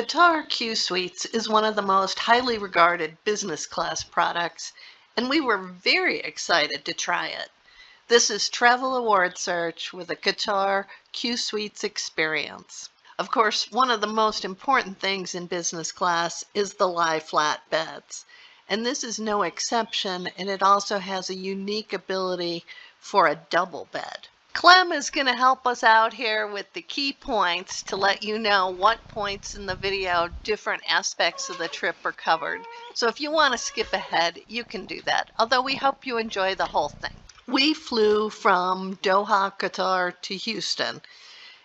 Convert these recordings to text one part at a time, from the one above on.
Qatar Qsuites is one of the most highly regarded business class products, and we were very excited to try it. This is Travel Award Search with a Qatar Qsuites experience. Of course, one of the most important things in business class is the lie flat beds, and this is no exception, and it also has a unique ability for a double bed. Clem is going to help us out here with the key points to let you know what points in the video different aspects of the trip are covered. So if you want to skip ahead, you can do that, although we hope you enjoy the whole thing. We flew from Doha, Qatar to Houston.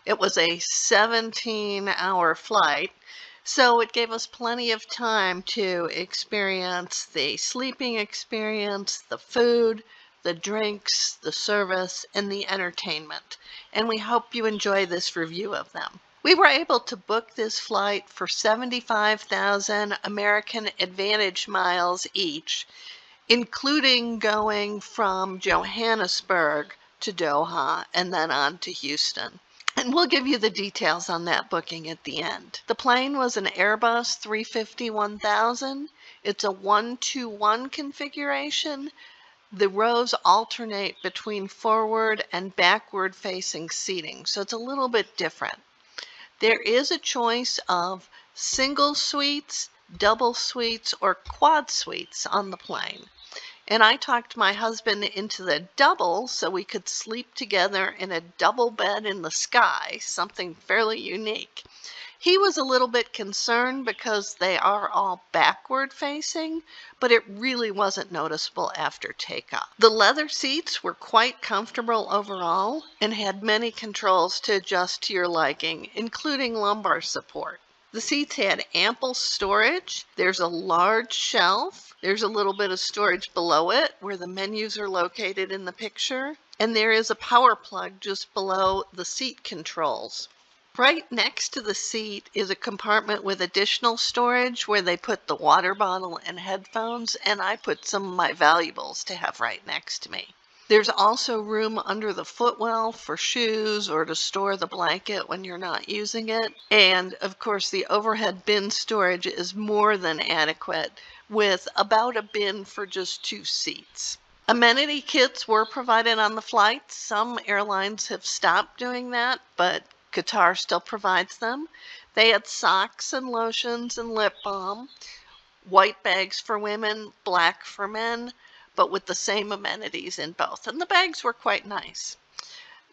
It was a 17-hour flight, so it gave us plenty of time to experience the sleeping experience, the food, the drinks, the service, and the entertainment, and we hope you enjoy this review of them. We were able to book this flight for 75,000 American Aadvantage miles each, including going from Johannesburg to Doha and then on to Houston. And we'll give you the details on that booking at the end. The plane was an Airbus 350-1000. It's a 1-2-1 configuration. The rows alternate between forward and backward facing seating, so it's a little bit different. There is a choice of single suites, double suites, or quad suites on the plane. And I talked my husband into the double so we could sleep together in a double bed in the sky, something fairly unique. He was a little bit concerned because they are all backward facing, but it really wasn't noticeable after takeoff. The leather seats were quite comfortable overall and had many controls to adjust to your liking, including lumbar support. The seats had ample storage. There's a large shelf. There's a little bit of storage below it where the menus are located in the picture. And there is a power plug just below the seat controls. Right next to the seat is a compartment with additional storage where they put the water bottle and headphones, and I put some of my valuables to have right next to me. There's also room under the footwell for shoes or to store the blanket when you're not using it. And of course, the overhead bin storage is more than adequate, with about a bin for just 2 seats. Amenity kits were provided on the flight. Some airlines have stopped doing that, but Qatar still provides them. They had socks and lotions and lip balm, white bags for women, black for men, but with the same amenities in both. And the bags were quite nice.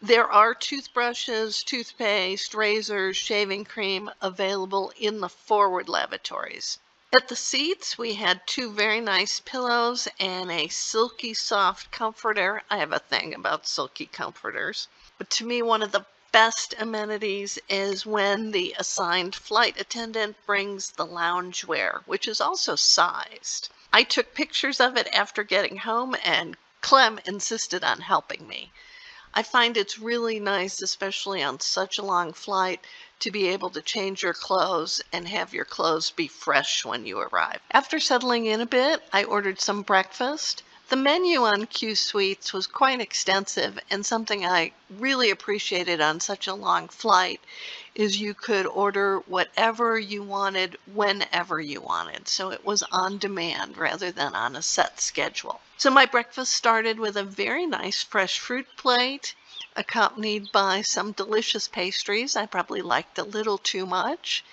There are toothbrushes, toothpaste, razors, shaving cream available in the forward lavatories. At the seats, we had 2 very nice pillows and a silky soft comforter. I have a thing about silky comforters. But to me, one of the best amenities is when the assigned flight attendant brings the loungewear, which is also sized. I took pictures of it after getting home, and Clem insisted on helping me. I find it's really nice, especially on such a long flight, to be able to change your clothes and have your clothes be fresh when you arrive. After settling in a bit, I ordered some breakfast. The menu on Qsuites was quite extensive, and something I really appreciated on such a long flight is you could order whatever you wanted whenever you wanted. So it was on demand rather than on a set schedule. So my breakfast started with a very nice fresh fruit plate, accompanied by some delicious pastries. I probably liked a little too much.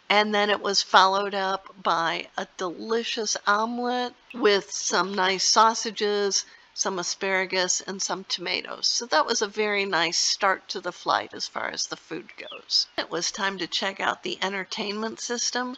And then it was followed up by a delicious omelet with some nice sausages, some asparagus, and some tomatoes. So that was a very nice start to the flight as far as the food goes. It was time to check out the entertainment system.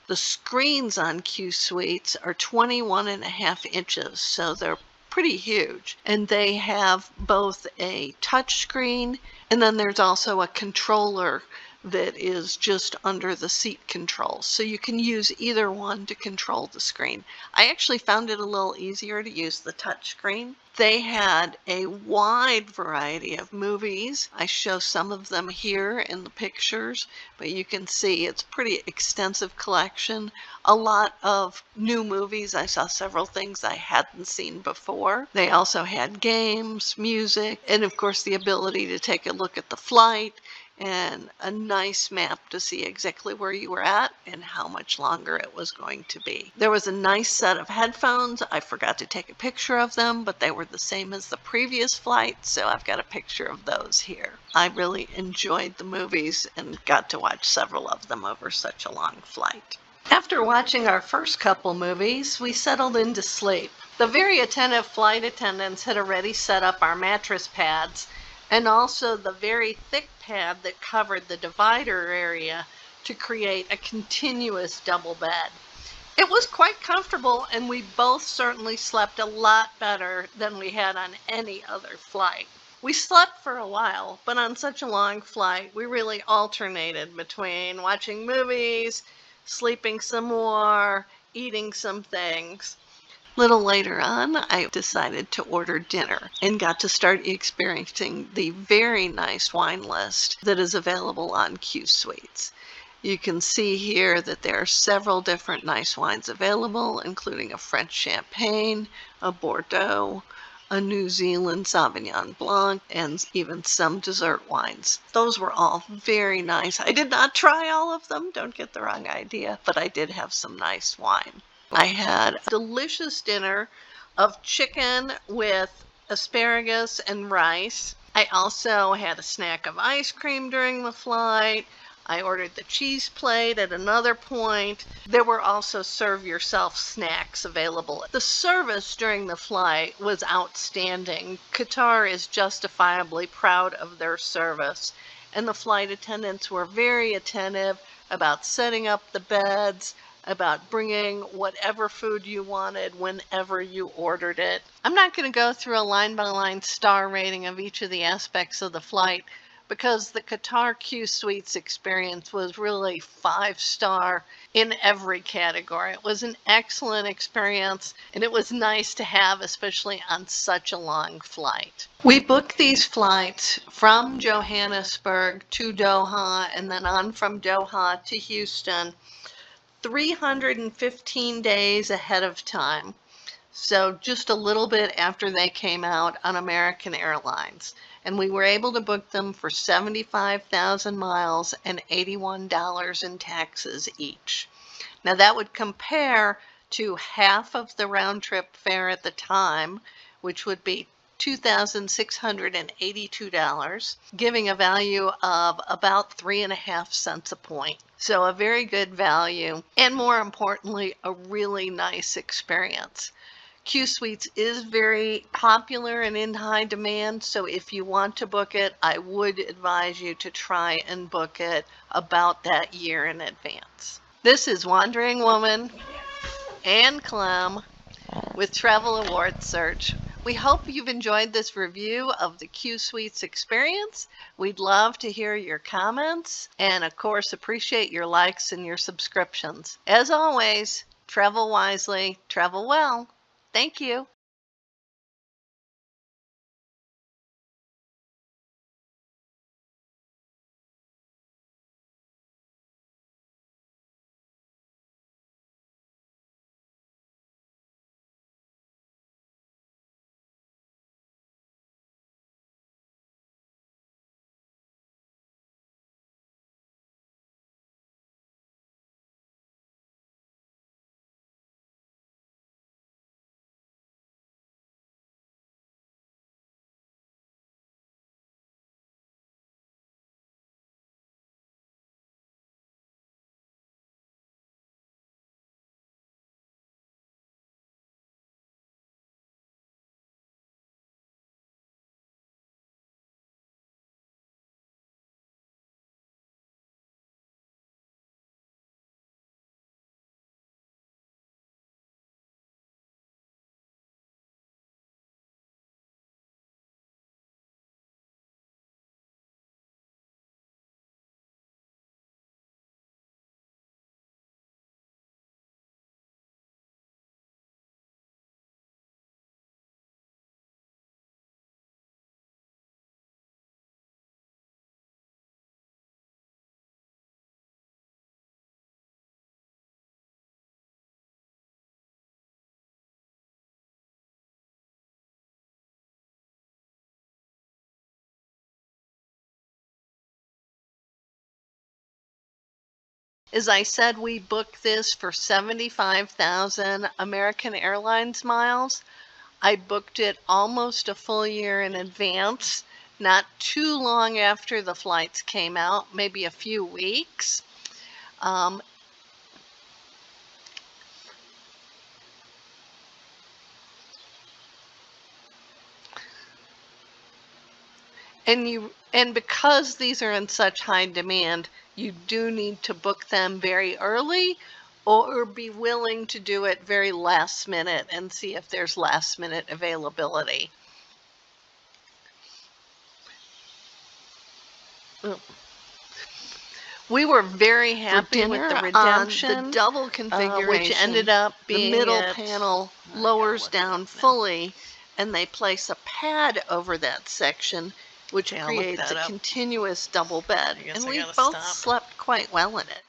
The screens on Qsuites are 21.5 inches, so they're pretty huge. And they have both a touch screen, and then there's also a controller that is just under the seat controls. So you can use either one to control the screen. I actually found it a little easier to use the touch screen. They had a wide variety of movies. I show some of them here in the pictures, but you can see it's a pretty extensive collection. A lot of new movies. I saw several things I hadn't seen before. They also had games, music, and of course the ability to take a look at the flight and a nice map to see exactly where you were at and how much longer it was going to be. There was a nice set of headphones. I forgot to take a picture of them, but they were the same as the previous flight, so I've got a picture of those here. I really enjoyed the movies and got to watch several of them over such a long flight. After watching our first couple movies, we settled into sleep. The very attentive flight attendants had already set up our mattress pads and also the very thick pad that covered the divider area to create a continuous double bed. It was quite comfortable, and we both certainly slept a lot better than we had on any other flight. We slept for a while, but on such a long flight, we really alternated between watching movies, sleeping some more, eating some things. Little later on, I decided to order dinner and got to start experiencing the very nice wine list that is available on Qsuites. You can see here that there are several different nice wines available, including a French Champagne, a Bordeaux, a New Zealand Sauvignon Blanc, and even some dessert wines. Those were all very nice. I did not try all of them, don't get the wrong idea, but I did have some nice wine. I had a delicious dinner of chicken with asparagus and rice. I also had a snack of ice cream during the flight. I ordered the cheese plate at another point. There were also serve yourself snacks available. The service during the flight was outstanding. Qatar is justifiably proud of their service, and the flight attendants were very attentive about setting up the beds, about bringing whatever food you wanted whenever you ordered it. I'm not going to go through a line-by-line star rating of each of the aspects of the flight because the Qatar Qsuites experience was really 5-star in every category. It was an excellent experience, and it was nice to have, especially on such a long flight. We booked these flights from Johannesburg to Doha and then on from Doha to Houston 315 days ahead of time. So just a little bit after they came out on American Airlines. And we were able to book them for 75,000 miles and $81 in taxes each. Now that would compare to half of the round trip fare at the time, which would be $2,682, giving a value of about 3.5 cents a point. So a very good value, and more importantly, a really nice experience. Qsuites is very popular and in high demand, so if you want to book it, I would advise you to try and book it about that year in advance. This is Wandering Woman and Clem with Travel Award Search. We hope you've enjoyed this review of the Qsuites experience. We'd love to hear your comments and, of course, appreciate your likes and your subscriptions. As always, travel wisely, travel well. Thank you. As I said, we booked this for 75,000 American Airlines miles. I booked it almost a full year in advance, not too long after the flights came out, maybe a few weeks. And because these are in such high demand, you do need to book them very early or be willing to do it very last minute and see if there's last minute availability. We were very happy with the redemption, the double configuration, which ended up being the middle panel lowers down fully, and they place a pad over that section, which creates a continuous double bed. And we both slept quite well in it.